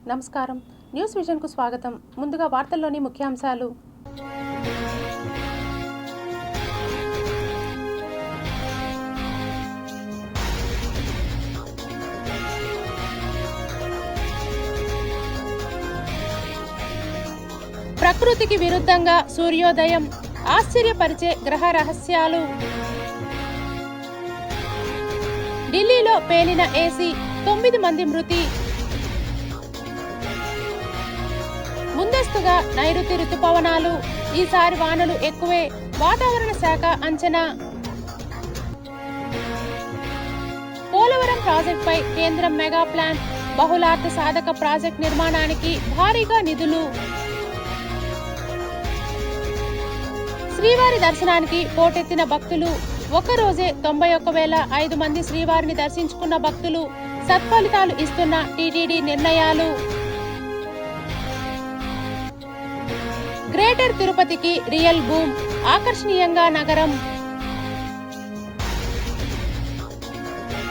నమస్కారం. న్యూస్ విజన్కు స్వాగతం. ముందుగా వార్తల్లోని ముఖ్యాంశాలు. ప్రకృతికి విరుద్ధంగా సూర్యోదయం, ఆశ్చర్యపరిచే గ్రహ రహస్యాలు. ఢిల్లీలో పేలిన ఏసీ, 9 మంది మృతి. ముందస్తుగా నైరుతి రుతుపవనాలు, ఈసారి వానలు ఎక్కువే, వాతావరణ శాఖ అంచనా. పోలవరం ప్రాజెక్టుపై కేంద్రం మెగా ప్లాన్, బహుళార్థ సాధక ప్రాజెక్టు నిర్మాణానికి భారీగా నిధులు. శ్రీవారి దర్శనానికి పోటెత్తిన భక్తులు. ఒక్కరోజే 91,005 మంది శ్రీవారిని దర్శించుకున్న భక్తులు. సత్ఫలితాలు ఇస్తున్న టీటీడీ నిర్ణయాలు. గ్రేటర్ తిరుపతికి రియల్ బూమ్, ఆకర్షణీయంగా నగరం.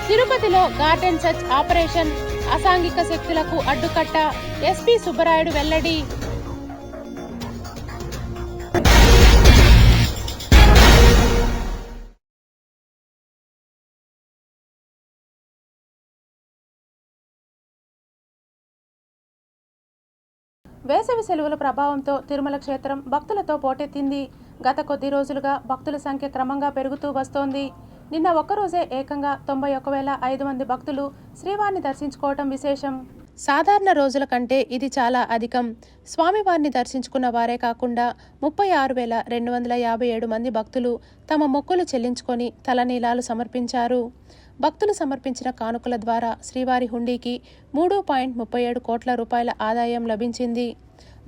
తిరుపతిలో గార్డెన్ సర్చ్ ఆపరేషన్, అసాంఘిక శక్తులకు అడ్డుకట్ట, ఎస్పీ సుబ్బరాయుడు వెల్లడి. వేసవి సెలవుల ప్రభావంతో తిరుమల క్షేత్రం భక్తులతో పోటెత్తింది. గత కొద్ది రోజులుగా భక్తుల సంఖ్య క్రమంగా పెరుగుతూ వస్తోంది. నిన్న ఒక్కరోజే ఏకంగా 91,005 మంది భక్తులు శ్రీవారిని దర్శించుకోవటం విశేషం. సాధారణ రోజుల కంటే ఇది చాలా అధికం. స్వామివారిని దర్శించుకున్న వారే కాకుండా 36,257 మంది భక్తులు తమ మొక్కులు చెల్లించుకొని తలనీలాలు సమర్పించారు. భక్తులు సమర్పించిన కానుకల ద్వారా శ్రీవారి హుండీకి 3.37 కోట్ల రూపాయల ఆదాయం లభించింది.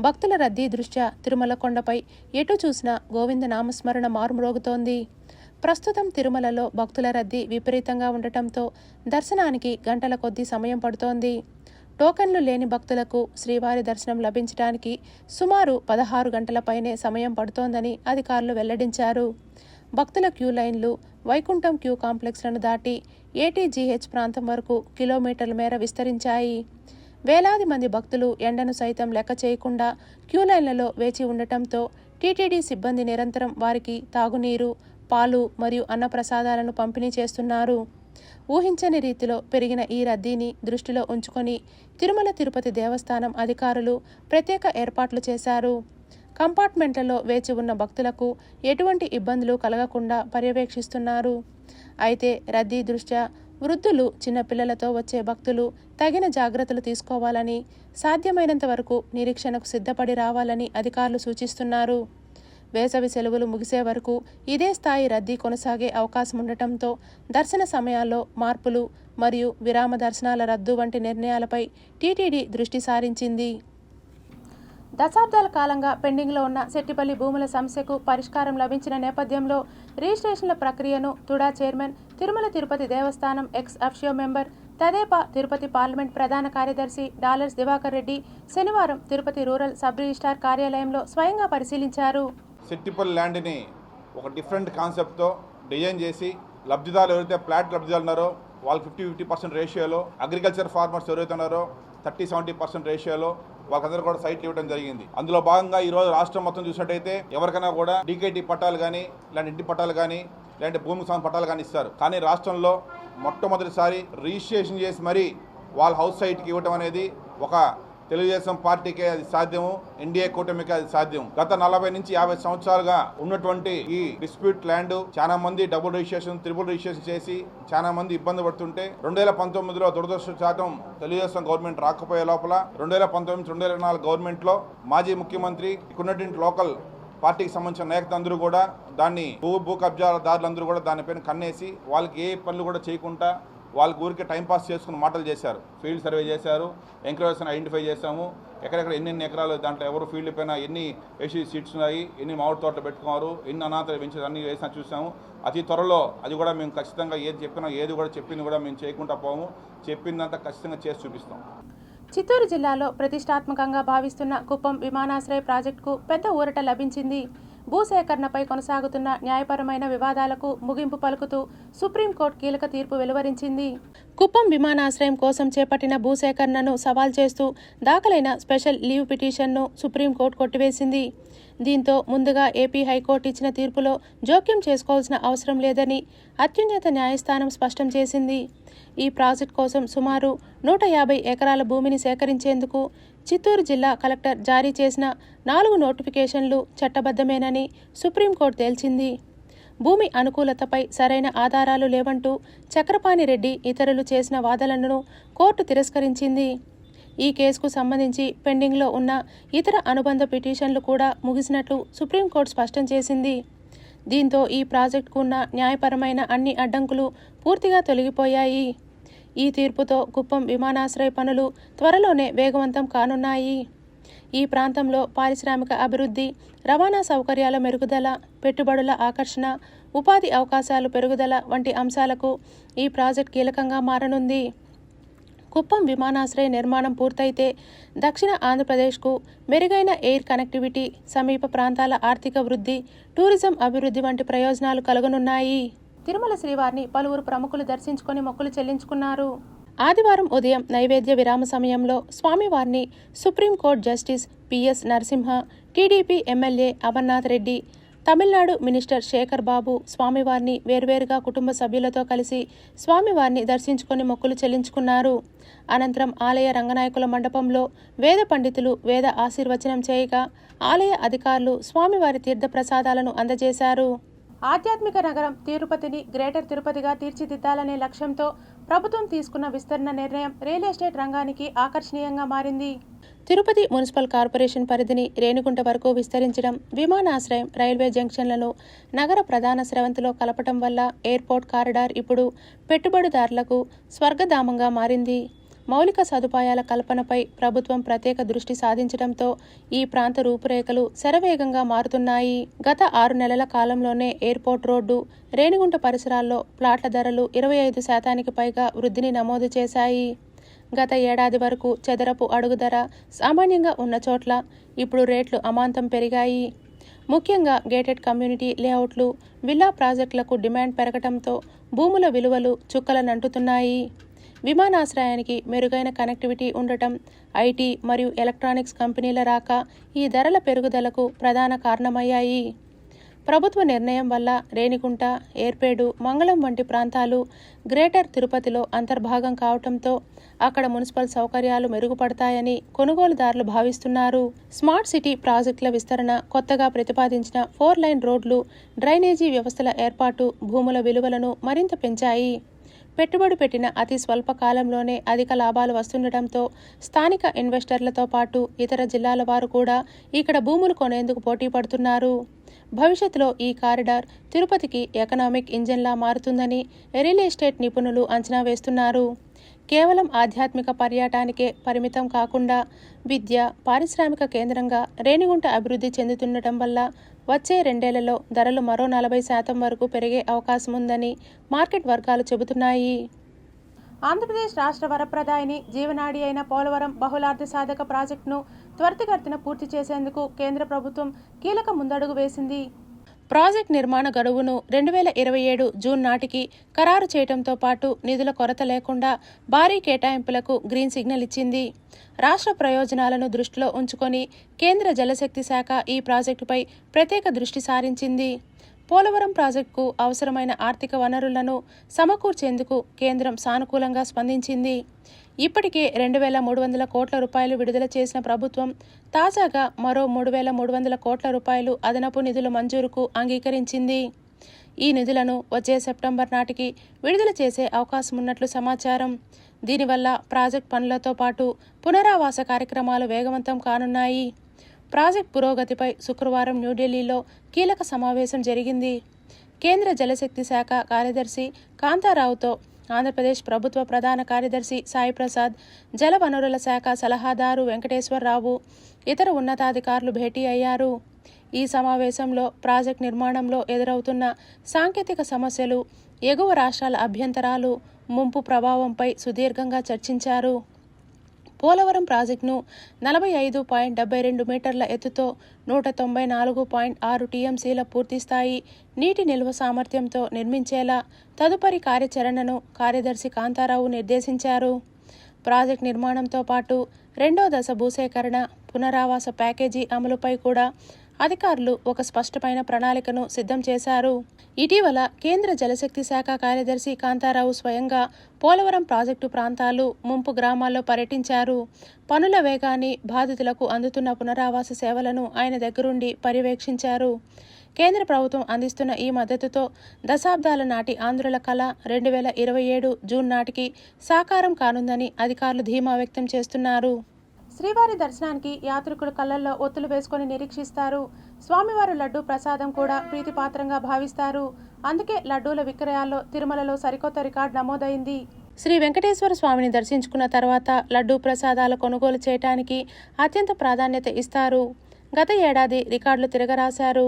భక్తుల రద్దీ దృష్ట్యా తిరుమల కొండపై ఎటు చూసినా గోవింద నామస్మరణ మారుమ్రోగుతోంది. ప్రస్తుతం తిరుమలలో భక్తుల రద్దీ విపరీతంగా ఉండటంతో దర్శనానికి గంటల కొద్దీ సమయం పడుతోంది. టోకెన్లు లేని భక్తులకు శ్రీవారి దర్శనం లభించడానికి సుమారు 16 గంటల పైనే సమయం పడుతోందని అధికారులు వెల్లడించారు. భక్తుల క్యూ లైన్లు వైకుంఠం క్యూ కాంప్లెక్స్లను దాటి ఏటీజీహెచ్ ప్రాంతం వరకు కిలోమీటర్ల మేర విస్తరించాయి. వేలాది మంది భక్తులు ఎండను సైతం లెక్క చేయకుండా క్యూ లైన్లలో వేచి ఉండటంతో టీటీడీ సిబ్బంది నిరంతరం వారికి తాగునీరు, పాలు మరియు అన్నప్రసాదాలను పంపిణీ చేస్తున్నారు. ఊహించని రీతిలో పెరిగిన ఈ రద్దీని దృష్టిలో ఉంచుకొని తిరుమల తిరుపతి దేవస్థానం అధికారులు ప్రత్యేక ఏర్పాట్లు చేశారు. కంపార్ట్మెంట్లలో వేచి ఉన్న భక్తులకు ఎటువంటి ఇబ్బందులు కలగకుండా పర్యవేక్షిస్తున్నారు. అయితే రద్దీ దృష్ట్యా వృద్ధులు, చిన్నపిల్లలతో వచ్చే భక్తులు తగిన జాగ్రత్తలు తీసుకోవాలని, సాధ్యమైనంత వరకు నిరీక్షణకు సిద్ధపడి రావాలని అధికారులు సూచిస్తున్నారు. వేసవి సెలవులు ముగిసే వరకు ఇదే స్థాయి రద్దీ కొనసాగే అవకాశం ఉండటంతో దర్శన సమయాల్లో మార్పులు మరియు విరామ దర్శనాల రద్దు వంటి నిర్ణయాలపై టీటీడీ దృష్టి సారించింది. దశాబ్దాల కాలంగా పెండింగ్లో ఉన్న సెట్టిపల్లి భూముల సమస్యకు పరిష్కారం లభించిన నేపథ్యంలో రిజిస్ట్రేషన్ల ప్రక్రియను తుడా చైర్మన్, తిరుమల తిరుపతి దేవస్థానం ఎక్స్ అఫిషియో మెంబర్, తెదేపా తిరుపతి పార్లమెంట్ ప్రధాన కార్యదర్శి డాలర్స్ దివాకర్ రెడ్డి శనివారం తిరుపతి రూరల్ సబ్ రిజిస్ట్రార్ కార్యాలయంలో స్వయంగా పరిశీలించారు. సెట్టిపల్లి ల్యాండ్ని ఒక డిఫరెంట్ కాన్సెప్ట్తో డిజైన్ చేసి లబ్ధిదారులు ఎవరైతే ఫ్లాట్ లబ్ధిదారులు ఉన్నారో వాళ్ళు 50-50% రేషియోలో, అగ్రికల్చర్ ఫార్మర్స్ ఎవరైతే ఉన్నారో 30-70% రేషియోలో వాళ్ళకందరూ కూడా సైట్లు ఇవ్వడం జరిగింది. అందులో భాగంగా ఈరోజు రాష్ట్రం మొత్తం చూసినట్టయితే ఎవరికైనా కూడా డీకేటీ పట్టాలు కానీ, ఇలాంటి ఇంటి పట్టాలు కానీ, ఇలాంటి భూమికి సంబంధించిన పట్టాలు కానీ ఇస్తారు. కానీ రాష్ట్రంలో మొట్టమొదటిసారి రిజిస్ట్రేషన్ చేసి మరీ వాళ్ళ హౌస్ సైట్కి ఇవ్వడం అనేది ఒక తెలుగుదేశం పార్టీకే అది సాధ్యము, ఎన్డీఏ కూటమికే అది సాధ్యం. గత 40 నుంచి 50 సంవత్సరాలుగా ఉన్నటువంటి ఈ డిస్ప్యూట్ ల్యాండ్ చాలా మంది డబుల్ రిజిస్ట్రేషన్, త్రిబుల్ రిజిస్ట్రేషన్ చేసి చాలా మంది ఇబ్బంది పడుతుంటే 2019లో దురదృష్టవశాతం తెలుగుదేశం గవర్నమెంట్ రాకపోయే లోపల 2019-2024 గవర్నమెంట్లో మాజీ ముఖ్యమంత్రి ఇక్కడున్నటువంటి లోకల్ పార్టీకి సంబంధించిన నాయకులందరూ కూడా దాన్ని భూ కబ్జాదారులందరూ కూడా దానిపైన కన్నేసి వాళ్ళకి ఏ పనులు కూడా చేయకుండా వాళ్ళకి ఊరికే టైంపాస్ చేసుకుని మాటలు చేశారు. ఫీల్డ్ సర్వే చేశారు, ఎంక్వైరీస్ ఐడెంటిఫై చేశాము, ఎక్కడెక్కడ ఎన్ని ఎకరాలు దాంట్లో ఎవరు ఫీల్డ్ పైన ఎన్ని ఏసీ సీట్స్ ఉన్నాయి, ఎన్ని మామిడి తోటలు పెట్టుకున్నారు, ఎన్ని అనాథలు పెంచారు అన్ని వేసినా చూసాము. అతి త్వరలో అది కూడా మేము ఖచ్చితంగా ఏది చెప్పినా ఏది కూడా చెప్పింది కూడా మేము చేయకుండా పోము, చెప్పిందంతా ఖచ్చితంగా చేసి చూపిస్తాం. చిత్తూరు జిల్లాలో ప్రతిష్టాత్మకంగా భావిస్తున్న కుప్పం విమానాశ్రయ ప్రాజెక్టుకు పెద్ద ఊరట లభించింది. భూసేకరణపై కొనసాగుతున్న న్యాయపరమైన వివాదాలకు ముగింపు పలుకుతూ సుప్రీంకోర్టు కీలక తీర్పు వెలువరించింది. కుప్పం విమానాశ్రయం కోసం చేపట్టిన భూసేకరణను సవాల్ చేస్తూ దాఖలైన స్పెషల్ లీవ్ పిటిషన్ను సుప్రీంకోర్టు కొట్టివేసింది. దీంతో ముందుగా ఏపీ హైకోర్టు ఇచ్చిన తీర్పులో జోక్యం చేసుకోవాల్సిన అవసరం లేదని అత్యున్నత న్యాయస్థానం స్పష్టం చేసింది. ఈ ప్రాజెక్టు కోసం సుమారు 150 ఎకరాల భూమిని సేకరించేందుకు చిత్తూరు జిల్లా కలెక్టర్ జారీ చేసిన 4 నోటిఫికేషన్లు చట్టబద్ధమేనని సుప్రీంకోర్టు తేల్చింది. భూమి అనుకూలతపై సరైన ఆధారాలు లేవంటూ చక్రపాణి రెడ్డి ఇతరులు చేసిన వాదనలను కోర్టు తిరస్కరించింది. ఈ కేసుకు సంబంధించి పెండింగ్లో ఉన్న ఇతర అనుబంధ పిటిషన్లు కూడా ముగిసినట్లు సుప్రీంకోర్టు స్పష్టం చేసింది. దీంతో ఈ ప్రాజెక్టుకు ఉన్న న్యాయపరమైన అన్ని అడ్డంకులు పూర్తిగా తొలగిపోయాయి. ఈ తీర్పుతో కుప్పం విమానాశ్రయ పనులు త్వరలోనే వేగవంతం కానున్నాయి. ఈ ప్రాంతంలో పారిశ్రామిక అభివృద్ధి, రవాణా సౌకర్యాల మెరుగుదల, పెట్టుబడుల ఆకర్షణ, ఉపాధి అవకాశాలు పెరుగుదల వంటి అంశాలకు ఈ ప్రాజెక్టు కీలకంగా మారనుంది. కుప్పం విమానాశ్రయ నిర్మాణం పూర్తయితే దక్షిణ ఆంధ్రప్రదేశ్కు మెరుగైన ఎయిర్ కనెక్టివిటీ, సమీప ప్రాంతాల ఆర్థిక వృద్ధి, టూరిజం అభివృద్ధి వంటి ప్రయోజనాలు కలుగనున్నాయి. తిరుమల శ్రీవారిని పలువురు ప్రముఖులు దర్శించుకొని మొక్కులు చెల్లించుకున్నారు. ఆదివారం ఉదయం నైవేద్య విరామ సమయంలో స్వామివారిని supreme court justice PS Narasimha, TDP MLA Amarnath Reddy, Tamil Nadu minister Sekhar Babu స్వామివారిని వేర్వేరుగా కుటుంబ సభ్యులతో కలిసి స్వామివారిని దర్శించుకొని మొక్కులు చెల్లించుకున్నారు. అనంతరం ఆలయ రంగనాయకుల మండపంలో వేద పండితులు వేద ఆశీర్వచనం చేయగా ఆలయ అధికారులు స్వామివారి తీర్థ ప్రసాదాలను అందజేశారు. ఆధ్యాత్మిక నగరం తిరుపతిని గ్రేటర్ తిరుపతిగా తీర్చిదిద్దాలనే లక్ష్యంతో ప్రభుత్వం తీసుకున్న విస్తరణ నిర్ణయం రియల్ ఎస్టేట్ రంగానికి ఆకర్షణీయంగా మారింది. తిరుపతి మున్సిపల్ కార్పొరేషన్ పరిధిని రేణిగుంట వరకు విస్తరించడం, విమానాశ్రయం, రైల్వే జంక్షన్లను నగర ప్రధాన స్రవంతిలో కలపటం వల్ల ఎయిర్పోర్ట్ కారిడార్ ఇప్పుడు పెట్టుబడిదారులకు స్వర్గధామంగా మారింది. మౌలిక సదుపాయాల కల్పనపై ప్రభుత్వం ప్రత్యేక దృష్టి సాధించడంతో ఈ ప్రాంత రూపురేఖలు శరవేగంగా మారుతున్నాయి. గత 6 నెలల కాలంలోనే ఎయిర్పోర్ట్ రోడ్డు, రేణిగుంట పరిసరాల్లో ప్లాట్ల ధరలు 25% పైగా వృద్ధిని నమోదు చేశాయి. గత ఏడాది వరకు చదరపు అడుగు ధర సామాన్యంగా ఉన్న చోట్ల ఇప్పుడు రేట్లు అమాంతం పెరిగాయి. ముఖ్యంగా గేటెడ్ కమ్యూనిటీ లేఅవుట్లు, విల్లా ప్రాజెక్టులకు డిమాండ్ పెరగడంతో భూముల విలువలు చుక్కలనంటుతున్నాయి. విమానాశ్రయానికి మెరుగైన కనెక్టివిటీ ఉండటం, ఐటీ మరియు ఎలక్ట్రానిక్స్ కంపెనీల రాక ఈ ధరల పెరుగుదలకు ప్రధాన కారణమయ్యాయి. ప్రభుత్వ నిర్ణయం వల్ల రేణిగుంట, ఏర్పేడు, మంగళం వంటి ప్రాంతాలు గ్రేటర్ తిరుపతిలో అంతర్భాగం కావడంతో అక్కడ మున్సిపల్ సౌకర్యాలు మెరుగుపడతాయని కొనుగోలుదారులు భావిస్తున్నారు. స్మార్ట్ సిటీ ప్రాజెక్టుల విస్తరణ, కొత్తగా ప్రతిపాదించిన 4 లైన్ రోడ్లు, డ్రైనేజీ వ్యవస్థల ఏర్పాటు భూముల విలువలను మరింత పెంచాయి. పెట్టుబడి పెట్టిన అతి స్వల్ప కాలంలోనే అధిక లాభాలు వస్తుండటంతో స్థానిక ఇన్వెస్టర్లతో పాటు ఇతర జిల్లాల వారు కూడా ఇక్కడ భూములు కొనేందుకు పోటీ పడుతున్నారు. భవిష్యత్తులో ఈ కారిడార్ తిరుపతికి ఎకనామిక్ ఇంజన్లా మారుతుందని రియల్ ఎస్టేట్ నిపుణులు అంచనా వేస్తున్నారు. కేవలం ఆధ్యాత్మిక పర్యాటకానికే పరిమితం కాకుండా విద్య, పారిశ్రామిక కేంద్రంగా రేణిగుంట అభివృద్ధి చెందుతుండటం వల్ల వచ్చే 2 ఏళ్లలో ధరలు మరో 40% వరకు పెరిగే అవకాశం ఉందని మార్కెట్ వర్గాలు చెబుతున్నాయి. ఆంధ్రప్రదేశ్ రాష్ట్ర వరప్రదాయిని, జీవనాడి అయిన పోలవరం బహుళార్థ సాధక ప్రాజెక్టును త్వరితగతిన పూర్తి చేసేందుకు కేంద్ర ప్రభుత్వం కీలక ముందడుగు వేసింది. ప్రాజెక్టు నిర్మాణ గడువును 2027 జూన్ నాటికి ఖరారు చేయడంతో పాటు నిధుల కొరత లేకుండా భారీ కేటాయింపులకు గ్రీన్ సిగ్నల్ ఇచ్చింది. రాష్ట్ర ప్రయోజనాలను దృష్టిలో ఉంచుకొని కేంద్ర జలశక్తి శాఖ ఈ ప్రాజెక్టుపై ప్రత్యేక దృష్టి సారించింది. పోలవరం ప్రాజెక్టుకు అవసరమైన ఆర్థిక వనరులను సమకూర్చేందుకు కేంద్రం సానుకూలంగా స్పందించింది. ఇప్పటికే 2,300 కోట్ల రూపాయలు విడుదల చేసిన ప్రభుత్వం తాజాగా మరో 3,300 కోట్ల రూపాయలు అదనపు నిధుల మంజూరుకు అంగీకరించింది. ఈ నిధులను వచ్చే సెప్టెంబర్ నాటికి విడుదల చేసే అవకాశం ఉన్నట్లు సమాచారం. దీనివల్ల ప్రాజెక్టు పనులతో పాటు పునరావాస కార్యక్రమాలు వేగవంతం కానున్నాయి. ప్రాజెక్టు పురోగతిపై శుక్రవారం న్యూఢిల్లీలో కీలక సమావేశం జరిగింది. కేంద్ర జలశక్తి శాఖ కార్యదర్శి కాంతారావుతో ఆంధ్రప్రదేశ్ ప్రభుత్వ ప్రధాన కార్యదర్శి సాయి ప్రసాద్, జలవనరుల శాఖ సలహాదారు వెంకటేశ్వరరావు, ఇతర ఉన్నతాధికారులు భేటీ అయ్యారు. ఈ సమావేశంలో ప్రాజెక్టు నిర్మాణంలో ఎదురవుతున్న సాంకేతిక సమస్యలు, ఎగువ రాష్ట్రాల అభ్యంతరాలు, ముంపు ప్రభావంపై సుదీర్ఘంగా చర్చించారు. పోలవరం ప్రాజెక్టును 45.72 మీటర్ల ఎత్తుతో 194.6 టీఎంసీల పూర్తిస్థాయి నీటి నిల్వ సామర్థ్యంతో నిర్మించేలా తదుపరి కార్యాచరణను కార్యదర్శి కాంతారావు నిర్దేశించారు. ప్రాజెక్టు నిర్మాణంతో పాటు రెండో దశ భూసేకరణ, పునరావాస ప్యాకేజీ అమలుపై కూడా అధికారులు ఒక స్పష్టమైన ప్రణాళికను సిద్ధం చేశారు. ఇటీవల కేంద్ర జలశక్తి శాఖ కార్యదర్శి కాంతారావు స్వయంగా పోలవరం ప్రాజెక్టు ప్రాంతాలు, ముంపు గ్రామాల్లో పర్యటించారు. పనుల వేగాన్ని, బాధితులకు అందుతున్న పునరావాస సేవలను ఆయన దగ్గరుండి పర్యవేక్షించారు. కేంద్ర ప్రభుత్వం అందిస్తున్న ఈ మద్దతుతో దశాబ్దాల నాటి ఆంధ్రుల కళ 2027 జూన్ నాటికి సాకారం కానుందని అధికారులు ధీమా వ్యక్తం చేస్తున్నారు. శ్రీవారి దర్శనానికి యాత్రికులు కళ్లల్లో ఒత్తులు వేసుకొని నిరీక్షిస్తారు. స్వామివారి లడ్డూ ప్రసాదం కూడా ప్రీతిపాత్రంగా భావిస్తారు. అందుకే లడ్డూల విక్రయాల్లో తిరుమలలో సరికొత్త రికార్డు నమోదైంది. శ్రీ వెంకటేశ్వర స్వామిని దర్శించుకున్న తర్వాత లడ్డూ ప్రసాదాల కొనుగోలు చేయడానికి అత్యంత ప్రాధాన్యత ఇస్తారు. గత ఏడాది రికార్డులు తిరగరాశారు.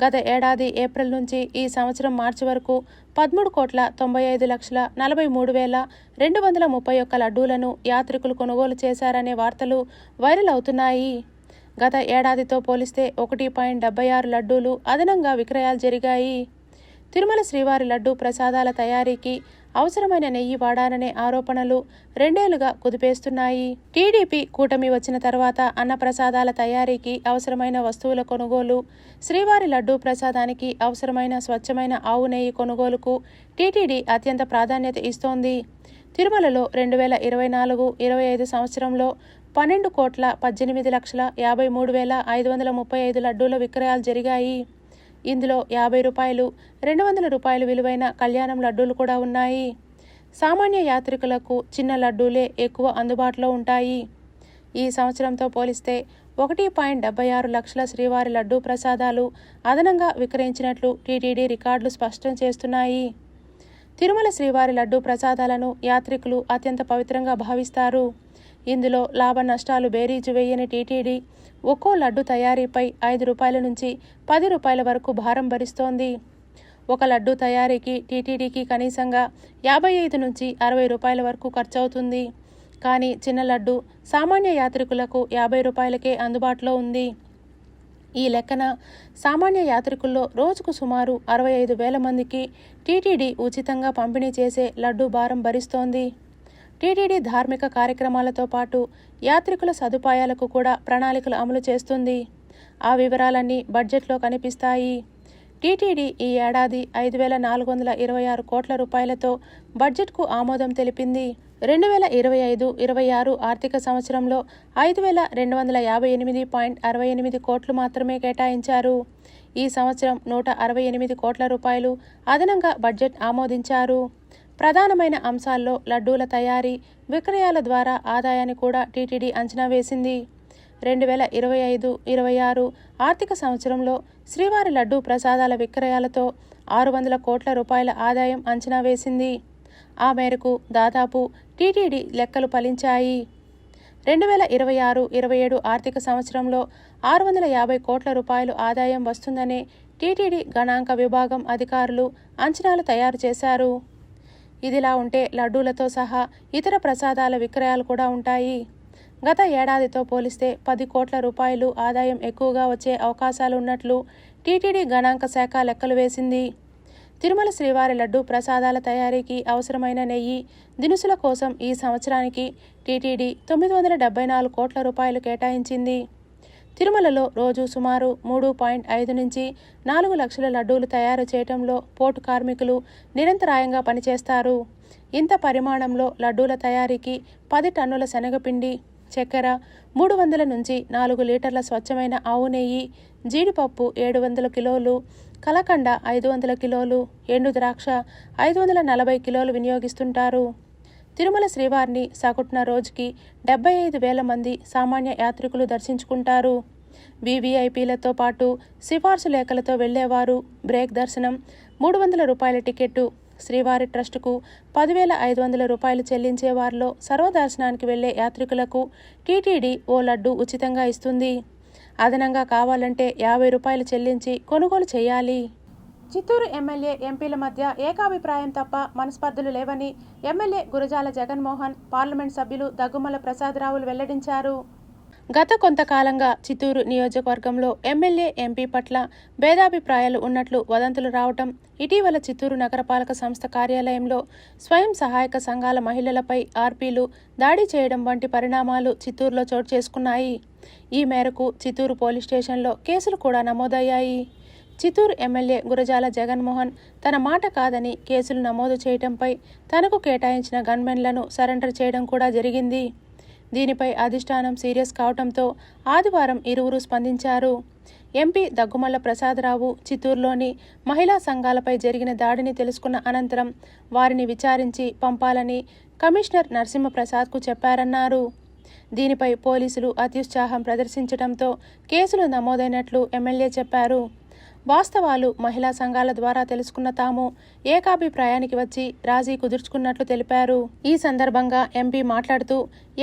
గత ఏడాది ఏప్రిల్ నుంచి ఈ సంవత్సరం మార్చి వరకు 13,95,43,231 లడ్డూలను యాత్రికులు కొనుగోలు చేశారనే వార్తలు వైరల్ అవుతున్నాయి. గత ఏడాదితో పోలిస్తే 1.76 లడ్డూలు అదనంగా విక్రయాలు జరిగాయి. తిరుమల శ్రీవారి లడ్డూ ప్రసాదాల తయారీకి అవసరమైన నెయ్యి వాడారనే ఆరోపణలు 2 ఏళ్లుగా కుదిపేస్తున్నాయి. టీడీపీ కూటమి వచ్చిన తర్వాత అన్నప్రసాదాల తయారీకి అవసరమైన వస్తువుల కొనుగోలు, శ్రీవారి లడ్డూ ప్రసాదానికి అవసరమైన స్వచ్ఛమైన ఆవు నెయ్యి కొనుగోలుకు టీటీడీ అత్యంత ప్రాధాన్యత ఇస్తోంది. తిరుమలలో 2024-25 సంవత్సరంలో 12,18,53,535 లడ్డూల విక్రయాలు జరిగాయి. ఇందులో రూ. 50, రూ. 200 విలువైన కళ్యాణం లడ్డూలు కూడా ఉన్నాయి. సామాన్య యాత్రికులకు చిన్న లడ్డూలే ఎక్కువ అందుబాటులో ఉంటాయి. ఈ సంవత్సరంతో పోలిస్తే 1.76 లక్షల శ్రీవారి లడ్డూ ప్రసాదాలు అదనంగా విక్రయించినట్లు టీటీడీ రికార్డులు స్పష్టం చేస్తున్నాయి. తిరుమల శ్రీవారి లడ్డూ ప్రసాదాలను యాత్రికులు అత్యంత పవిత్రంగా భావిస్తారు. ఇందులో లాభ నష్టాలు బేరీజు వేయని టీటీడీ ఒక్కో లడ్డు తయారీపై రూ. 5 నుంచి రూ. 10 వరకు భారం భరిస్తోంది. ఒక లడ్డు తయారీకి టీటీడీకి కనీసంగా 55 నుంచి 60 రూపాయల వరకు ఖర్చవుతుంది. కానీ చిన్న లడ్డు సామాన్య యాత్రికులకు 50 రూపాయలకే అందుబాటులో ఉంది. ఈ లెక్కన సామాన్య యాత్రికుల్లో రోజుకు సుమారు 65,000 మందికి టీటీడీ ఉచితంగా పంపిణీ చేసే లడ్డు భారం భరిస్తోంది. టీటీడీ ధార్మిక కార్యక్రమాలతో పాటు యాత్రికుల సదుపాయాలకు కూడా ప్రణాళికలు అమలు చేస్తుంది. ఆ వివరాలన్నీ బడ్జెట్లో కనిపిస్తాయి. టీటీడీ ఈ ఏడాది 5,426 కోట్ల రూపాయలతో బడ్జెట్కు ఆమోదం తెలిపింది. 2025-26 ఆర్థిక సంవత్సరంలో 5,258.68 కోట్లు మాత్రమే కేటాయించారు. ఈ సంవత్సరం 168 కోట్ల రూపాయలు అదనంగా బడ్జెట్ ఆమోదించారు. ప్రధానమైన అంశాల్లో లడ్డూల తయారీ, విక్రయాల ద్వారా ఆదాయాన్ని కూడా టీటీడీ అంచనా వేసింది. 2025-26 ఆర్థిక సంవత్సరంలో శ్రీవారి లడ్డూ ప్రసాదాల విక్రయాలతో 600 కోట్ల రూపాయల ఆదాయం అంచనా వేసింది. ఆ మేరకు దాదాపు టీటీడీ లెక్కలు ఫలించాయి. 2026-27 ఆర్థిక సంవత్సరంలో 650 కోట్ల రూపాయలు ఆదాయం వస్తుందనే టీటీడీ గణాంక విభాగం అధికారులు అంచనాలు తయారు చేశారు. ఇదిలా ఉంటే లడ్డూలతో సహా ఇతర ప్రసాదాల విక్రయాలు కూడా ఉంటాయి. గత ఏడాదితో పోలిస్తే 10 కోట్ల రూపాయలు ఆదాయం ఎక్కువగా వచ్చే అవకాశాలు ఉన్నట్లు టీటీడీ గణాంక శాఖ లెక్కలు వేసింది. తిరుమల శ్రీవారి లడ్డూ ప్రసాదాల తయారీకి అవసరమైన నెయ్యి, దినుసుల కోసం ఈ సంవత్సరానికి టీటీడీ 974 కోట్ల రూపాయలు కేటాయించింది. తిరుమలలో రోజు సుమారు 3.5 నుంచి 4 లక్షల లడ్డూలు తయారు చేయడంలో పోర్టు కార్మికులు నిరంతరాయంగా పనిచేస్తారు. ఇంత పరిమాణంలో లడ్డూల తయారీకి 10 టన్నుల శనగపిండి, చక్కెర, 300 నుంచి 4 లీటర్ల స్వచ్ఛమైన ఆవు నెయ్యి, జీడిపప్పు 700 కిలోలు, కలకండ 500 కిలోలు, ఎండు ద్రాక్ష 540 కిలోలు వినియోగిస్తుంటారు. తిరుమల శ్రీవారిని సగటున రోజుకి 75,000 మంది సామాన్య యాత్రికులు దర్శించుకుంటారు. వీవీఐపీలతో పాటు సిఫార్సు లేఖలతో వెళ్లేవారు, బ్రేక్ దర్శనం, 300 రూపాయల టికెట్టు, శ్రీవారి ట్రస్టుకు 10,500 రూపాయలు చెల్లించే వారిలో సర్వదర్శనానికి వెళ్లే యాత్రికులకు టీటీడీ ఓ లడ్డు ఉచితంగా ఇస్తుంది. అదనంగా కావాలంటే 50 రూపాయలు చెల్లించి కొనుగోలు చేయాలి. చిత్తూరు ఎమ్మెల్యే ఎంపీల మధ్య ఏకాభిప్రాయం తప్ప మనస్పర్ధలు లేవని ఎమ్మెల్యే గురజాల జగన్మోహన్, పార్లమెంట్ సభ్యులు దగ్గుమల ప్రసాదరావులు వెల్లడించారు. గత కొంతకాలంగా చిత్తూరు నియోజకవర్గంలో ఎమ్మెల్యే, ఎంపీ పట్ల భేదాభిప్రాయాలు ఉన్నట్లు వదంతులు రావటం, ఇటీవల చిత్తూరు నగరపాలక సంస్థ కార్యాలయంలో స్వయం సహాయక సంఘాల మహిళలపై ఆర్పీలు దాడి చేయడం వంటి పరిణామాలు చిత్తూరులో చోటు చేసుకున్నాయి. ఈ మేరకు చిత్తూరు పోలీస్ స్టేషన్లో కేసులు కూడా నమోదయ్యాయి. చిత్తూరు ఎమ్మెల్యే గురజాల జగన్మోహన్ తన మాట కాదని కేసులు నమోదు చేయడంపై తనకు కేటాయించిన గన్మెన్లను సరెండర్ చేయడం కూడా జరిగింది. దీనిపై అధిష్టానం సీరియస్ కావడంతో ఆదివారం ఇరువురు స్పందించారు. ఎంపీ దగ్గుమల్ల ప్రసాదరావు చిత్తూరులోని మహిళా సంఘాలపై జరిగిన దాడిని తెలుసుకున్న అనంతరం వారిని విచారించి పంపాలని కమిషనర్ నరసింహప్రసాద్కు చెప్పారన్నారు. దీనిపై పోలీసులు అత్యుత్సాహం ప్రదర్శించడంతో కేసులు నమోదైనట్లు ఎమ్మెల్యే చెప్పారు. వాస్తవాలు మహిళా సంఘాల ద్వారా తెలుసుకున్న తాము ఏకాభిప్రాయానికి వచ్చి రాజీ కుదుర్చుకున్నట్లు తెలిపారు. ఈ సందర్భంగా ఎంపీ మాట్లాడుతూ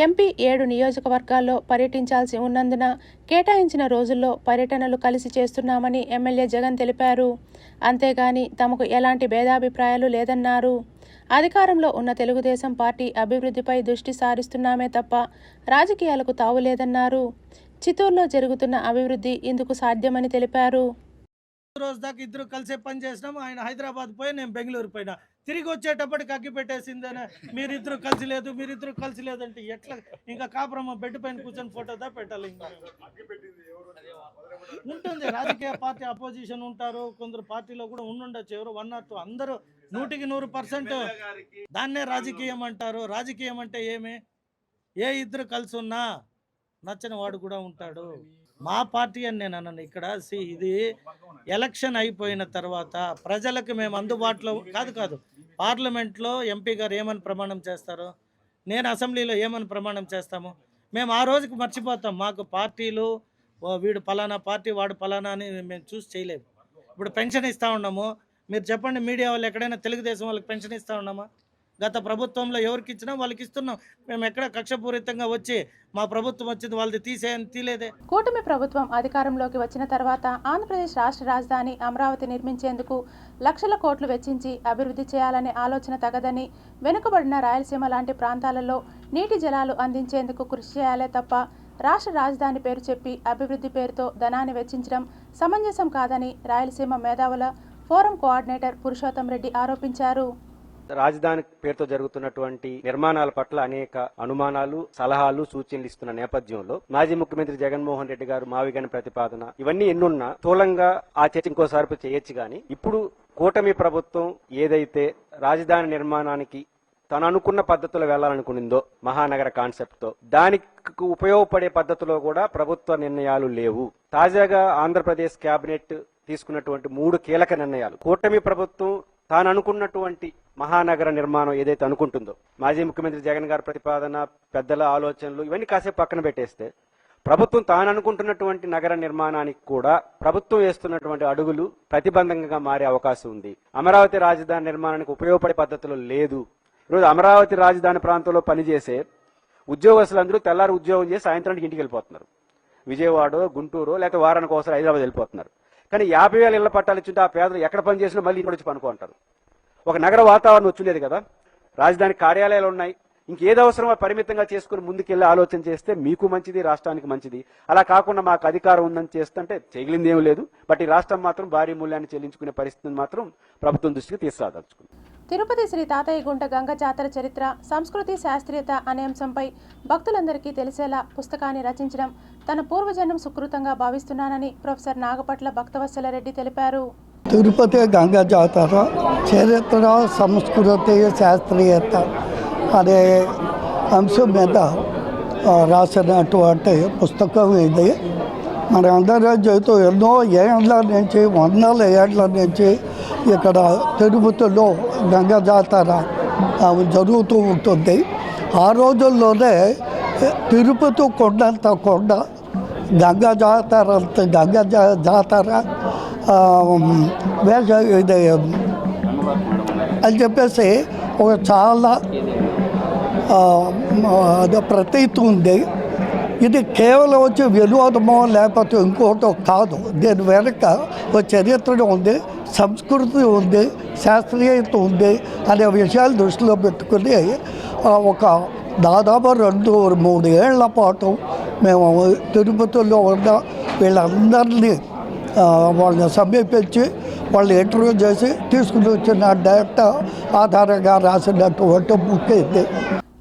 ఎంపీ 7 నియోజకవర్గాల్లో పర్యటించాల్సి ఉన్నందున కేటాయించిన రోజుల్లో పర్యటనలు కలిసి చేస్తున్నామని ఎమ్మెల్యే జగన్ తెలిపారు. అంతేగాని తమకు ఎలాంటి భేదాభిప్రాయాలు లేదన్నారు. అధికారంలో ఉన్న తెలుగుదేశం పార్టీ అభివృద్ధిపై దృష్టి సారిస్తున్నామే తప్ప రాజకీయాలకు తావులేదన్నారు. చిత్తూరులో జరుగుతున్న అభివృద్ధి ఇందుకు సాధ్యమని తెలిపారు. రోజు దాకా ఇద్దరు కలిసే పని చేసినాము. ఆయన హైదరాబాద్ పోయి, నేను బెంగళూరు పోయినా. తిరిగి వచ్చేటప్పటికి అగ్గి పెట్టేసిందని మీరిద్దరు కలిసి లేదంటే ఎట్లా? ఇంకా కాపురం బెడ్ పైన కూర్చొని ఫోటోదా పెట్టాలి. ఇంకా ఉంటుంది, రాజకీయ పార్టీ అపోజిషన్ ఉంటారు, కొందరు పార్టీలో కూడా ఉండుండొచ్చు, ఎవరు 1 or 2, అందరూ 100% దాన్నే రాజకీయం అంటారు. రాజకీయం అంటే ఏమి? ఏ ఇద్దరు కలిసి ఉన్నా నచ్చని వాడు కూడా ఉంటాడు. మా పార్టీ అని నేను అన్నాను. ఇక్కడ ఇది ఎలక్షన్ అయిపోయిన తర్వాత ప్రజలకు మేము అందుబాటులో కాదు పార్లమెంట్లో ఎంపీ గారు ఏమని ప్రమాణం చేస్తారు, నేను అసెంబ్లీలో ఏమని ప్రమాణం చేస్తాము? మేము ఆ రోజుకి మర్చిపోతాం. మాకు పార్టీలు వీడు పలానా పార్టీ, వాడు పలానా అని మేము చూసి చేయలేము. ఇప్పుడు పెన్షన్ ఇస్తూ ఉన్నాము. మీరు చెప్పండి, మీడియా వాళ్ళు ఎక్కడైనా తెలుగుదేశం వాళ్ళకి పెన్షన్ ఇస్తూ ఉన్నామా? గత ప్రభుత్వంలో ఎవరికి ఇచ్చినా వాళ్ళకి ఇస్తున్నాం. మేము ఎక్కడ కక్షపూరితంగా వచ్చి మా ప్రభుత్వం వచ్చింది వాళ్ళది తీసేయని తీలేదే. కూటమి ప్రభుత్వం అధికారంలోకి వచ్చిన తర్వాత ఆంధ్రప్రదేశ్ రాష్ట్ర రాజధాని అమరావతి నిర్మించేందుకు లక్షల కోట్లు వెచ్చించి అభివృద్ధి చేయాలనే ఆలోచన తగదని, వెనుకబడిన రాయలసీమ లాంటి ప్రాంతాలలో నీటి జలాలు అందించేందుకు కృషి చేయాలే తప్ప రాష్ట్ర రాజధాని పేరు చెప్పి అభివృద్ధి పేరుతో ధనాన్ని వెచ్చించడం సమంజసం కాదని రాయలసీమ మేధావుల ఫోరం కోఆర్డినేటర్ పురుషోత్తం రెడ్డి ఆరోపించారు. రాజధాని పేరుతో జరుగుతున్నటువంటి నిర్మాణాల పట్ల అనేక అనుమానాలు, సలహాలు, సూచనలు ఇస్తున్న నేపథ్యంలో మాజీ ముఖ్యమంత్రి జగన్మోహన్ రెడ్డి గారు మావిగని ప్రతిపాదన ఇవన్నీ ఎన్నున్నా స్థూలంగా ఆ చర్చ ఇంకోసారి చేయొచ్చు. గాని ఇప్పుడు కూటమి ప్రభుత్వం ఏదైతే రాజధాని నిర్మాణానికి తను అనుకున్న పద్ధతిలో వెళ్లాలనుకునిందో, మహానగర కాన్సెప్ట్ తో, దానికి ఉపయోగపడే పద్ధతిలో కూడా ప్రభుత్వ నిర్ణయాలు లేవు. తాజాగా ఆంధ్రప్రదేశ్ కేబినెట్ తీసుకున్నటువంటి 3 కీలక నిర్ణయాలు కూటమి ప్రభుత్వం తాను అనుకున్నటువంటి మహానగర నిర్మాణం ఏదైతే అనుకుంటుందో, మాజీ ముఖ్యమంత్రి జగన్ గారి ప్రతిపాదన, పెద్దల ఆలోచనలు ఇవన్నీ కాసేపు పక్కన పెట్టేస్తే ప్రభుత్వం తాను అనుకుంటున్నటువంటి నగర నిర్మాణానికి కూడా ప్రభుత్వం వేస్తున్నటువంటి అడుగులు ప్రతిబంధకంగా మారే అవకాశం ఉంది. అమరావతి రాజధాని నిర్మాణానికి ఉపయోగపడే పద్ధతిలో లేదు. ఈరోజు అమరావతి రాజధాని ప్రాంతంలో పనిచేసే ఉద్యోగస్తులందరూ తెల్లారి ఉద్యోగం చేసి సాయంత్రానికి ఇంటికి వెళ్ళిపోతున్నారు. విజయవాడ, గుంటూరు, లేకపోతే వారానికి ఒకసారి హైదరాబాద్ వెళ్ళిపోతున్నారు. కానీ 50,000 ఇళ్ల పట్టాలు ఇచ్చింటే ఆ పేదలు ఎక్కడ పని చేసినా మళ్ళీ ఇంటి వచ్చి పనుకుంటారు. ఒక నగర వాతావరణం వచ్చిండేది కదా. రాజధాని కార్యాలయాలు ఉన్నాయి. ఇంకేది అవసరమో పరిమితంగా చేసుకుని ముందుకెళ్లి ఆలోచన చేస్తే మీకు మంచిది, రాష్ట్రానికి మంచిది. అలా కాకుండా మాకు అధికారం ఉందని చేస్తుంటే చేయగలింది ఏం లేదు. బట్ ఈ రాష్ట్రం మాత్రం భారీ మూల్యాన్ని చెల్లించుకునే పరిస్థితిని మాత్రం ప్రభుత్వం దృష్టికి తీసుకురాదలుచుకుంది. తిరుపతి శ్రీ తాతయ్య గుంట గంగ జాతర చరిత్ర, సంస్కృతి, శాస్త్రీయత అనే అంశంపై భక్తులందరికీ తెలిసేలా పుస్తకాన్ని రచించడం తన పూర్వజన్మ సుకృతంగా భావిస్తున్నానని ప్రొఫెసర్ నాగపట్ల భక్తవత్సలరెడ్డి తెలిపారు. తిరుపతి గంగ జాతర చరిత్ర, సంస్కృతి, శాస్త్రీయత అనే అంశం మీద రాసినటువంటి పుస్తకం ఇది. మన అందరం చేస్తూ ఎన్నో ఏళ్ల నుంచి, 100 ఏళ్ల నుంచి ఇక్కడ తిరుపతిలో గంగ జాతర జరుగుతూ ఉంటుంది. ఆ రోజుల్లోనే తిరుపతి కొండంత కొండ గంగ జాతర ఇది అని చెప్పేసి ఒక చాలా ప్రతీతి ఉంది. ఇది కేవలం వచ్చి వినోదమో లేకపోతే ఇంకోటో కాదు. దీని వెనుక ఒక చరిత్ర ఉంది, సంస్కృతి ఉంది, శాస్త్రీయత ఉంది అనే విషయాలు దృష్టిలో పెట్టుకుని ఒక దాదాపు 2-3 ఏళ్ల పాటు మేము తిరుపతిలో ఉన్న వీళ్ళందరినీ వాళ్ళని సమీపించి వాళ్ళు ఇంటర్వ్యూ చేసి తీసుకుని వచ్చిన డేటా ఆధారంగా రాసినటువంటి బుక్ ఇది.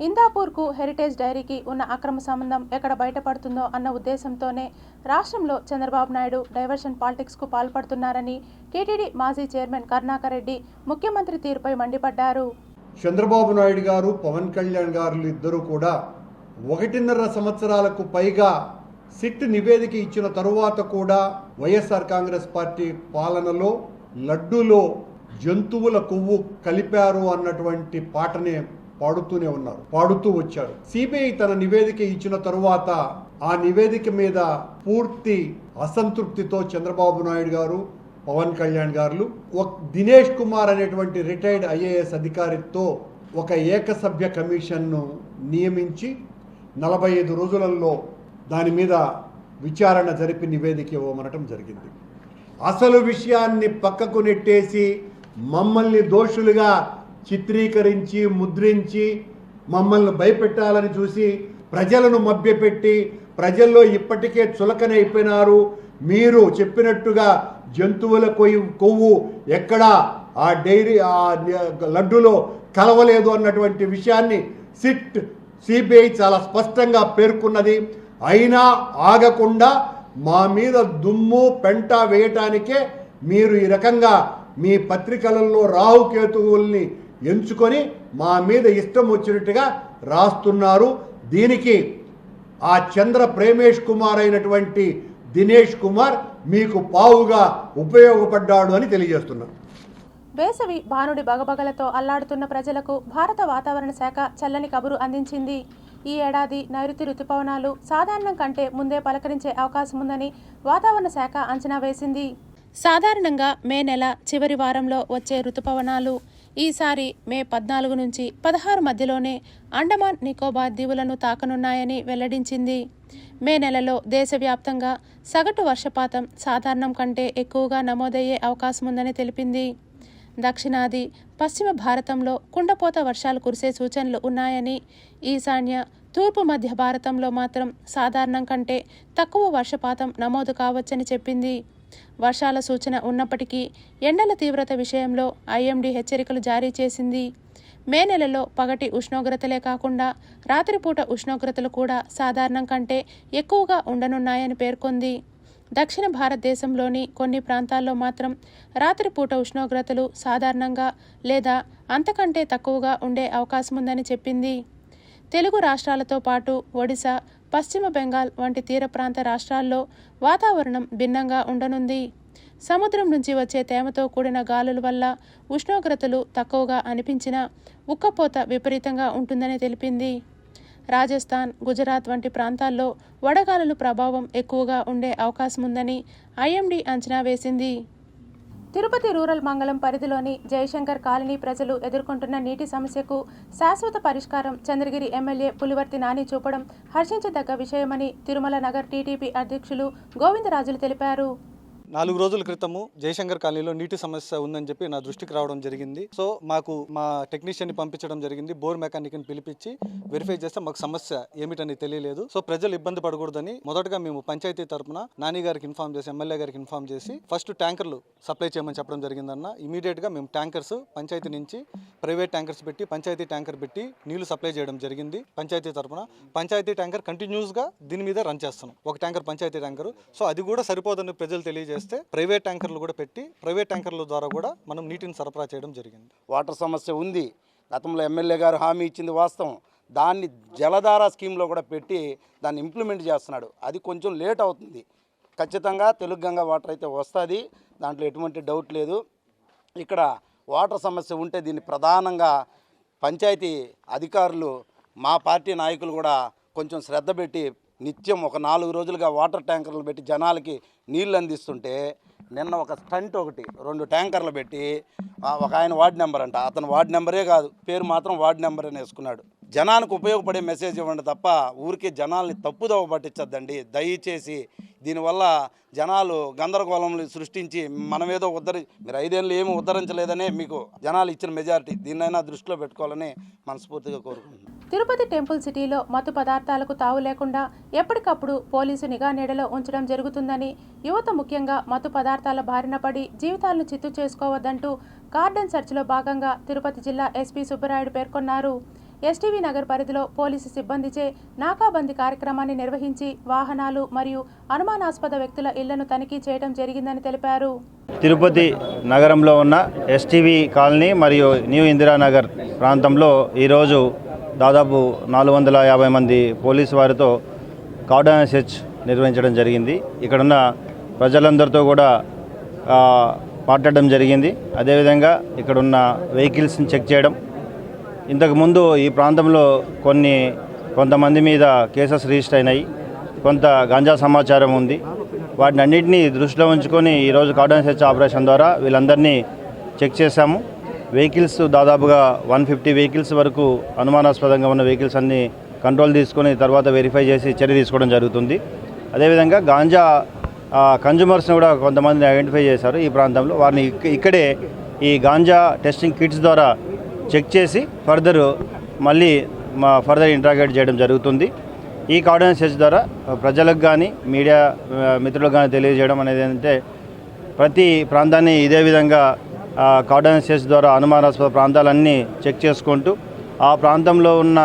ఇందాపూర్కు హెరిటేజ్ డైరీకి ఉన్న అక్రమ సంబంధం ఎక్కడ బయటపడుతుందో అన్న ఉద్దేశంతోనే రాష్ట్రంలో చంద్రబాబు నాయుడు డైవర్షన్ పాలిటిక్స్కు పాల్పడుతున్నారని టీటీడీ మాజీ చైర్మన్ కరుణాకర్ రెడ్డి ముఖ్యమంత్రి తీరుపై మండిపడ్డారు. చంద్రబాబు నాయుడు గారు, పవన్ కళ్యాణ్ గారు ఇద్దరూ కూడా 1.5 సంవత్సరాలకు పైగా సిట్ నివేదిక ఇచ్చిన తరువాత కూడా వైఎస్ఆర్ కాంగ్రెస్ పార్టీ పాలనలో లడ్డూలో జంతువుల కొవ్వు కలిపారు అన్నటువంటి పాటనే పాడుతూ వచ్చారు. సిబిఐ తన నివేదిక ఇచ్చిన తరువాత ఆ నివేదిక మీద పూర్తి అసంతృప్తితో చంద్రబాబు నాయుడు గారు, పవన్ కళ్యాణ్ గారు దినేష్ కుమార్ అనేటువంటి రిటైర్డ్ ఐఏఎస్ అధికారితో ఒక ఏకసభ్య కమిషన్ను నియమించి 45 రోజులలో దాని మీద విచారణ జరిపి నివేదిక ఇవ్వమనటం జరిగింది. అసలు విషయాన్ని పక్కకు నెట్టేసి మమ్మల్ని దోషులుగా చిత్రీకరించి ముద్రించి మమ్మల్ని భయపెట్టాలని చూసి ప్రజలను మభ్యపెట్టి ప్రజల్లో ఇప్పటికే చులకనైపోయినారు, మీరు చెప్పినట్టుగా జంతువుల కొవ్వు ఎక్కడా ఆ డైరీ ఆ లడ్డూలో కలవలేదు అన్నటువంటి విషయాన్ని సిబిఐ చాలా స్పష్టంగా పేర్కొన్నది. అయినా ఆగకుండా మా మీద దుమ్ము పెంట వేయటానికే మీరు ఈ రకంగా మీ పత్రికలలో రాహుకేతువుల్ని ఎంచుకొని మా మీద ఇష్టం వచ్చినట్టుగా రాస్తున్నారు. దీనికి ఆ చంద్ర ప్రేమేష్ కుమార్ అయినటువంటి దినేష్ కుమార్ మీకు పావుగా ఉపయోగపడ్డాడు అని తెలియజేస్తున్నారు. వేసవి భానుడి బగబగలతో అల్లాడుతున్న ప్రజలకు భారత వాతావరణ శాఖ చల్లని కబురు అందించింది. ఈ ఏడాది నైరుతి రుతుపవనాలు సాధారణం కంటే ముందే పలకరించే అవకాశం ఉందని వాతావరణ శాఖ అంచనా వేసింది. సాధారణంగా మే నెల చివరి వారంలో వచ్చే రుతుపవనాలు ఈసారి మే 14 నుంచి 16 మధ్యలోనే అండమాన్ నికోబార్ దీవులను తాకనున్నాయని వెల్లడించింది. మే నెలలో దేశవ్యాప్తంగా సగటు వర్షపాతం సాధారణం కంటే ఎక్కువగా నమోదయ్యే అవకాశం ఉందని తెలిపింది. దక్షిణాది పశ్చిమ భారతంలో కుండపోత వర్షాలు కురిసే సూచనలు ఉన్నాయని, ఈశాన్య తూర్పు మధ్య భారతంలో మాత్రం సాధారణం కంటే తక్కువ వర్షపాతం నమోదు కావచ్చని చెప్పింది. వర్షాల సూచన ఉన్నప్పటికీ ఎండల తీవ్రత విషయంలో ఐఎండీ హెచ్చరికలు జారీ చేసింది. మే నెలలో పగటి ఉష్ణోగ్రతలే కాకుండా రాత్రిపూట ఉష్ణోగ్రతలు కూడా సాధారణం కంటే ఎక్కువగా ఉండనున్నాయని పేర్కొంది. దక్షిణ భారతదేశంలోని కొన్ని ప్రాంతాల్లో మాత్రం రాత్రిపూట ఉష్ణోగ్రతలు సాధారణంగా లేదా అంతకంటే తక్కువగా ఉండే అవకాశం ఉందని చెప్పింది. తెలుగు రాష్ట్రాలతో పాటు ఒడిశా, పశ్చిమ బెంగాల్ వంటి తీర ప్రాంత రాష్ట్రాల్లో వాతావరణం భిన్నంగా ఉండనుంది. సముద్రం నుంచి వచ్చే తేమతో కూడిన గాలుల వల్ల ఉష్ణోగ్రతలు తక్కువగా అనిపించినా ఉక్కపోత విపరీతంగా ఉంటుందని తెలిపింది. రాజస్థాన్, గుజరాత్ వంటి ప్రాంతాల్లో వడగాలుల ప్రభావం ఎక్కువగా ఉండే అవకాశం ఉందని ఐఎండీ అంచనా వేసింది. తిరుపతి రూరల్ మండలం పరిధిలోని జయశంకర్ కాలనీ ప్రజలు ఎదుర్కొంటున్న నీటి సమస్యకు శాశ్వత పరిష్కారం చంద్రగిరి ఎమ్మెల్యే పులివర్తి నాని చూపడం హర్షించదగ్గ విషయమని తిరుమల నగర్ టీడీపీ అధ్యక్షులు గోవిందరాజులు తెలిపారు. 4 రోజుల క్రితము జయశంకర్ కాలనీలో నీటి సమస్య ఉందని చెప్పి నా దృష్టికి రావడం జరిగింది. సో మాకు మా టెక్నీషియన్ని పంపించడం జరిగింది. బోర్ మెకానిక్ని పిలిపించి వెరిఫై చేస్తే మాకు సమస్య ఏమిటని తెలియలేదు. సో ప్రజలు ఇబ్బంది పడకూడదని మొదటగా మేము పంచాయతీ తరపున నాని గారికి ఇన్ఫార్మ్ చేసి, ఎమ్మెల్యే గారికి ఇన్ఫార్మ్ చేసి ఫస్ట్ ట్యాంకర్లు సప్లై చేయమని చెప్పడం జరిగిందన్న. ఇమీడియట్గా మేము ట్యాంకర్స్ పంచాయతీ నుంచి ప్రైవేట్ ట్యాంకర్స్ పెట్టి పంచాయతీ ట్యాంకర్ పెట్టి నీళ్లు సప్లై చేయడం జరిగింది పంచాయతీ తరపున. పంచాయతీ ట్యాంకర్ కంటిన్యూస్గా దీని మీద రన్ చేస్తున్నాం. ఒక ట్యాంకర్ పంచాయతీ ట్యాంకర్. సో అది కూడా సరిపోదని ప్రజలు తెలియజేస్తే ప్రైవేట్ ట్యాంకర్లు కూడా పెట్టి ప్రైవేట్ ట్యాంకర్ల ద్వారా కూడా మనం నీటిని సరఫరా చేయడం జరిగింది. వాటర్ సమస్య ఉంది. గతంలో ఎమ్మెల్యే గారు హామీ ఇచ్చింది వాస్తవం. దాన్ని జలధార స్కీమ్లో కూడా పెట్టి దాన్ని ఇంప్లిమెంట్ చేస్తున్నాడు. అది కొంచెం లేట్ అవుతుంది. ఖచ్చితంగా తెలుగు గంగా వాటర్ అయితే వస్తుంది, దాంట్లో ఎటువంటి డౌట్ లేదు. ఇక్కడ వాటర్ సమస్య ఉంటే దీన్ని ప్రధానంగా పంచాయతీ అధికారులు, మా పార్టీ నాయకులు కూడా కొంచెం శ్రద్ధ పెట్టి నిత్యం ఒక 4 రోజులుగా వాటర్ ట్యాంకర్లు పెట్టి జనాలకి నీళ్ళు అందిస్తుంటే, నిన్న ఒక స్టంట్ 2 ట్యాంకర్లు పెట్టి ఒక ఆయన వార్డు నెంబర్ అంట, అతను వార్డు నెంబరే కాదు, పేరు మాత్రం వార్డు నెంబర్ అని వేసుకున్నాడు. జనానికి ఉపయోగపడే మెసేజ్ ఇవ్వండి తప్ప ఊరికే జనాల్ని తప్పుదోవ పట్టించద్దండి దయచేసి. దీనివల్ల జనాలు గందరగోళం సృష్టించి మనమేదో మీరు 5 ఏళ్ళు ఏమీ ఉద్ధరించలేదనే మీకు జనాలు ఇచ్చిన మెజారిటీ. దీన్నైనా దృష్టిలో పెట్టుకోవాలని మనస్ఫూర్తిగా కోరుకుంటున్నాను. తిరుపతి టెంపుల్ సిటీలో మత్తు పదార్థాలకు తావు లేకుండా ఎప్పటికప్పుడు పోలీసు నిఘా నీడలో ఉంచడం జరుగుతుందని, యువత ముఖ్యంగా మత్తు పదార్థాల బారిన పడి జీవితాలను చిత్తు చేసుకోవద్దంటూ గార్డెన్ సెర్చ్లో భాగంగా తిరుపతి జిల్లా ఎస్పీ సుబ్బరాయుడు పేర్కొన్నారు. ఎస్టీవీ నగర్ పరిధిలో పోలీసు సిబ్బందిచే నాకాబందీ కార్యక్రమాన్ని నిర్వహించి వాహనాలు మరియు అనుమానాస్పద వ్యక్తుల ఇళ్లను తనిఖీ చేయడం జరిగిందని తెలిపారు. తిరుపతి నగరంలో ఉన్న ఎస్టీవీ కాలనీ మరియు న్యూ ఇందిరానగర్ ప్రాంతంలో ఈరోజు దాదాపు 450 మంది పోలీసు వారితో కార్డన్ సెర్చ్ నిర్వహించడం జరిగింది. ఇక్కడున్న ప్రజలందరితో కూడా మాట్లాడడం జరిగింది. అదేవిధంగా ఇక్కడున్న వెహికల్స్ని చెక్ చేయడం. ఇంతకుముందు ఈ ప్రాంతంలో కొంతమంది మీద కేసెస్ రిజిస్టర్ అయినాయి, కొంత గంజా సమాచారం ఉంది. వాటిని అన్నింటినీ దృష్టిలో ఉంచుకొని ఈరోజు కార్డన్ సెర్చ్ ఆపరేషన్ ద్వారా వీళ్ళందరినీ చెక్ చేశాము. వెహికల్స్ దాదాపుగా 150 వెహికల్స్ వరకు అనుమానాస్పదంగా ఉన్న వెహికల్స్ అన్నీ కంట్రోల్ తీసుకొని తర్వాత వెరిఫై చేసి చర్య తీసుకోవడం జరుగుతుంది. అదేవిధంగా గాంజా కన్జ్యూమర్స్ని కూడా కొంతమందిని ఐడెంటిఫై చేశారు ఈ ప్రాంతంలో. వారిని ఇక్కడే ఈ గాంజా టెస్టింగ్ కిట్స్ ద్వారా చెక్ చేసి ఫర్దర్ ఇంట్రాగేట్ చేయడం జరుగుతుంది. ఈ కార్డన్ సెర్చ్ ద్వారా ప్రజలకు కానీ మీడియా మిత్రులకు కానీ తెలియజేయడం అనేది ఏంటంటే, ప్రతి ప్రాంతాన్ని ఇదే విధంగా కార్డన్ సెర్చ్ ద్వారా అనుమానాస్పద ప్రాంతాలన్నీ చెక్ చేసుకుంటూ ఆ ప్రాంతంలో ఉన్న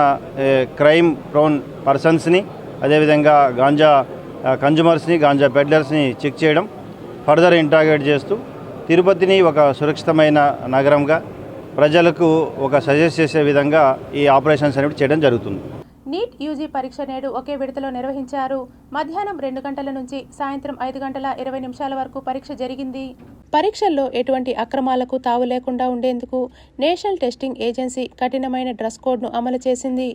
క్రైమ్ ప్రోన్ పర్సన్స్ని, అదేవిధంగా గాంజా కన్జ్యూమర్స్ని, గాంజా పెడ్లర్స్ని చెక్ చేయడం, ఫర్దర్ ఇంట్రాగేట్ చేస్తూ తిరుపతిని ఒక సురక్షితమైన నగరంగా ప్రజలకు ఒక సజెస్ట్ చేసే విధంగా ఈ ఆపరేషన్స్ అనేవి చేయడం జరుగుతుంది. నీట్ యూజీ పరీక్ష నేడు ఒకే విడతలో నిర్వహించారు. మధ్యాహ్నం 2 గంటల నుంచి సాయంత్రం 5 గంటల 20 నిమిషాల వరకు పరీక్ష జరిగింది. పరీక్షల్లో ఎటువంటి అక్రమాలకు తావు లేకుండా ఉండేందుకు నేషనల్ టెస్టింగ్ ఏజెన్సీ కఠినమైన డ్రెస్ కోడ్ను అమలు చేసింది.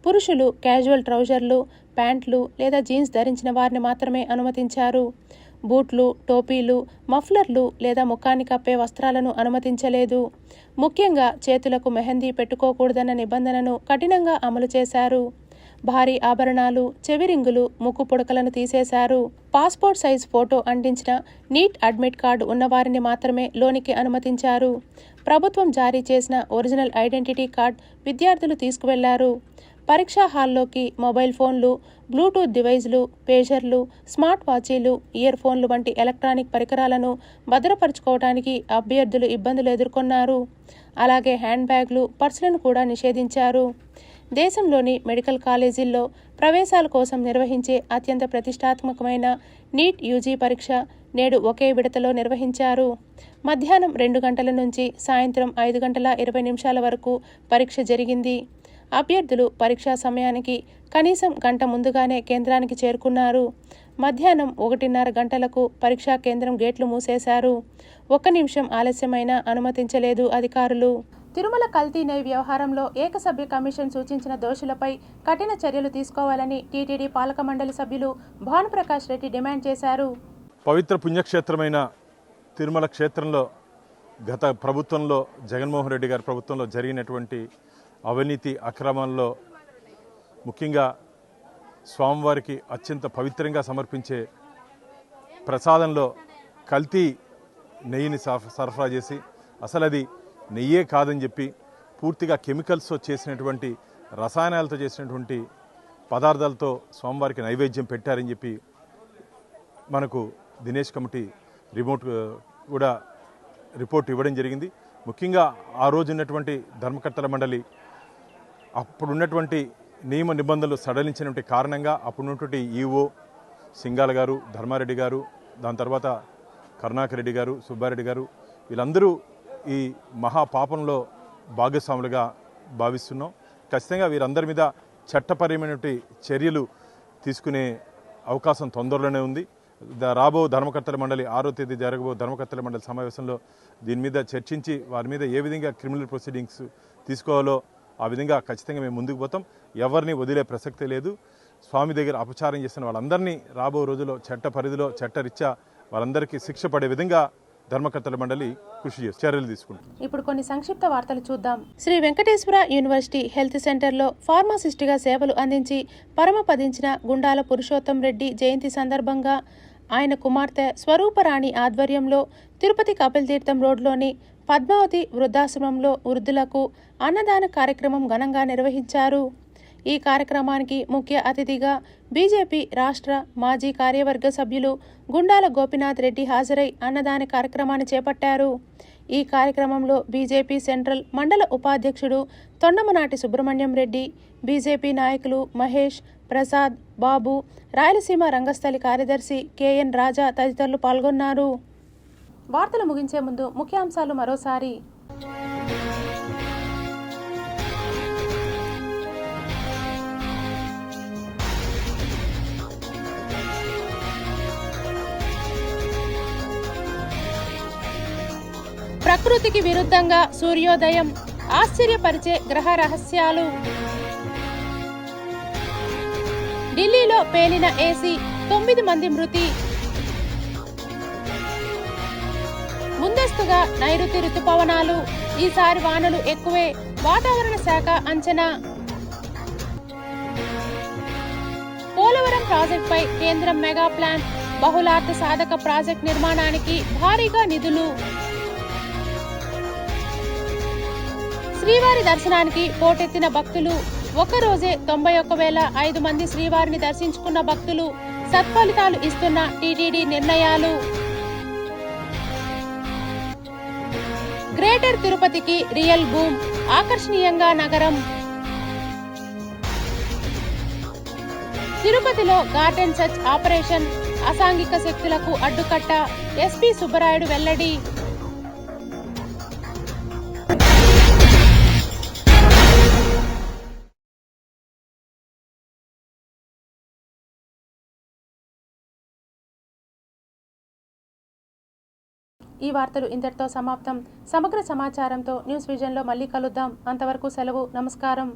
పురుషులు క్యాజువల్ ట్రౌజర్లు, ప్యాంట్లు లేదా జీన్స్ ధరించిన వారిని మాత్రమే అనుమతించారు. బూట్లు, టోపీలు, మఫ్లర్లు లేదా ముఖాన్ని కప్పే వస్త్రాలను అనుమతించలేదు. ముఖ్యంగా చేతులకు మెహందీ పెట్టుకోకూడదన్న నిబంధనను కఠినంగా అమలు చేశారు. భారీ ఆభరణాలు, చెవిరింగులు, ముక్కు పుడకలను తీసేశారు. పాస్పోర్ట్ సైజ్ ఫోటో అంటించిన నీట్ అడ్మిట్ కార్డు ఉన్నవారిని మాత్రమే లోనికి అనుమతించారు. ప్రభుత్వం జారీ చేసిన ఒరిజినల్ ఐడెంటిటీ కార్డ్ విద్యార్థులు తీసుకువెళ్లారు. పరీక్షా హాల్లోకి మొబైల్ ఫోన్లు, బ్లూటూత్ డివైజ్లు, పేజర్లు, స్మార్ట్ వాచీలు, ఇయర్ ఫోన్లు వంటి ఎలక్ట్రానిక్ పరికరాలను భద్రపరుచుకోవడానికి అభ్యర్థులు ఇబ్బందులు ఎదుర్కొన్నారు. అలాగే హ్యాండ్ బ్యాగ్లు, పర్సులను కూడా నిషేధించారు. దేశంలోని మెడికల్ కాలేజీల్లో ప్రవేశాల కోసం నిర్వహించే అత్యంత ప్రతిష్టాత్మకమైన నీట్ యూజీ పరీక్ష నేడు ఒకే విడతలో నిర్వహించారు. మధ్యాహ్నం 2 గంటల నుంచి సాయంత్రం 5 గంటల 20 నిమిషాల వరకు పరీక్ష జరిగింది. అభ్యర్థులు పరీక్షా సమయానికి కనీసం గంట ముందుగానే కేంద్రానికి చేరుకున్నారు. మధ్యాహ్నం 1:30 గంటలకు పరీక్షా కేంద్రం గేట్లు మూసేశారు. 1 నిమిషం ఆలస్యమైనా అనుమతించలేదు అధికారులు. తిరుమల కల్తీ నెయ్యి వ్యవహారంలో ఏకసభ్య కమిషన్ సూచించిన దోషులపై కఠిన చర్యలు తీసుకోవాలని టీటీడీ పాలక మండలి సభ్యులు భానుప్రకాష్ రెడ్డి డిమాండ్ చేశారు. పవిత్ర పుణ్యక్షేత్రమైన తిరుమల క్షేత్రంలో గత ప్రభుత్వంలో జగన్మోహన్ రెడ్డి గారి ప్రభుత్వంలో జరిగినటువంటి అవినీతి అక్రమాల్లో ముఖ్యంగా స్వామివారికి అత్యంత పవిత్రంగా సమర్పించే ప్రసాదంలో కల్తీ నెయ్యిని సరఫరా చేసి, అసలు అది నెయ్యే కాదని చెప్పి పూర్తిగా కెమికల్స్తో చేసినటువంటి, రసాయనాలతో చేసినటువంటి పదార్థాలతో స్వామివారికి నైవేద్యం పెట్టారని చెప్పి మనకు దినేష్ కమిటీ కూడా రిపోర్ట్ ఇవ్వడం జరిగింది. ముఖ్యంగా ఆ రోజు ఉన్నటువంటి ధర్మకర్తల మండలి అప్పుడున్నటువంటి నియమ నిబంధనలు సడలించినటువంటి కారణంగా అప్పుడున్నటువంటి ఈఓ సింగాల గారు, ధర్మారెడ్డి గారు, దాని తర్వాత కరుణాకర్ రెడ్డి గారు, సుబ్బారెడ్డి గారు, వీళ్ళందరూ ఈ మహాపాపంలో భాగస్వాములుగా భావిస్తున్నాం. ఖచ్చితంగా వీరందరి మీద చట్టపరమైనటువంటి చర్యలు తీసుకునే అవకాశం తొందరలోనే ఉంది. రాబో ధర్మకర్తల మండలి 6వ తేదీ జరగబో ధర్మకర్తల మండలి సమావేశంలో దీని మీద చర్చించి వారి మీద ఏ విధంగా క్రిమినల్ ప్రొసీడింగ్స్ తీసుకోవాలో ఆ విధంగా ఖచ్చితంగా మేము ముందుకు పోతాం. ఎవరిని వదిలే ప్రసక్తే లేదు. స్వామి దగ్గర అపచారం చేసిన వాళ్ళందరినీ రాబో రోజుల్లో చట్ట పరిధిలో చట్టరీత్యా వాళ్ళందరికీ శిక్ష పడే విధంగా ధర్మకర్తల మండలి కృషి చేసి చర్యలు తీసుకుంటుంది. ఇప్పుడు కొన్ని సంక్షిప్త వార్తలు చూద్దాం. శ్రీ వెంకటేశ్వర యూనివర్సిటీ హెల్త్ సెంటర్లో ఫార్మాసిస్ట్గా సేవలు అందించి పరమపదించిన గుండాల పురుషోత్తం రెడ్డి జయంతి సందర్భంగా ఆయన కుమార్తె స్వరూపరాణి ఆధ్వర్యంలో తిరుపతి కపిల్ తీర్థం రోడ్లోని పద్మావతి వృద్ధాశ్రమంలో వృద్ధులకు అన్నదాన కార్యక్రమం ఘనంగా నిర్వహించారు. ఈ కార్యక్రమానికి ముఖ్య అతిథిగా బీజేపీ రాష్ట్ర మాజీ కార్యవర్గ సభ్యులు గుండాల గోపీనాథ్ రెడ్డి హాజరై అన్నదాన కార్యక్రమాన్ని చేపట్టారు. ఈ కార్యక్రమంలో బీజేపీ సెంట్రల్ మండల ఉపాధ్యక్షుడు తొండమనాటి సుబ్రహ్మణ్యం రెడ్డి, బీజేపీ నాయకులు మహేష్, ప్రసాద్, బాబు, రాయలసీమ రంగస్థలి కార్యదర్శి కేఎన్ రాజా తదితరులు పాల్గొన్నారు. వార్తలు ముగించే ముందు ముఖ్యాంశాలు మరోసారి. ప్రకృతికి విరుద్ధంగా సూర్యోదయం, ఆశ్చర్యపరిచే గ్రహ రహస్యాలు. ఢిల్లీలో పేలిన ఏసీ, 9 మంది మృతి. ముందస్తుగా నైరుతి రుతుపవనాలు, ఈసారి వానలు ఎక్కువే, వాతావరణ శాఖ అంచనా. పోలవరం ప్రాజెక్టుపై కేంద్రం మెగా ప్లాన్, బహుళార్థ సాధక ప్రాజెక్టు నిర్మాణానికి భారీగా నిధులు. శ్రీవారి దర్శనానికి పోటెత్తిన భక్తులు, ఒక్కరోజే 91,005 మంది శ్రీవారిని దర్శించుకున్న భక్తులు, సత్ఫలితాలు ఇస్తున్న టీటీడీ నిర్ణయాలు. గ్రేటర్ తిరుపతికి రియల్ బూమ్, ఆకర్షణీయంగా నగరం. తిరుపతిలో గార్డెన్ సర్చ్ ఆపరేషన్, అసాంఘిక శక్తులకు అడ్డుకట్ట, ఎస్పీ సుబ్బరాయుడు వెల్లడి. ఈ వార్తలు ఇంతటితో సమాప్తం. సమగ్ర సమాచారంతో న్యూస్ విజన్లో మళ్ళీ కలుద్దాం. అంతవరకు సెలవు. నమస్కారం.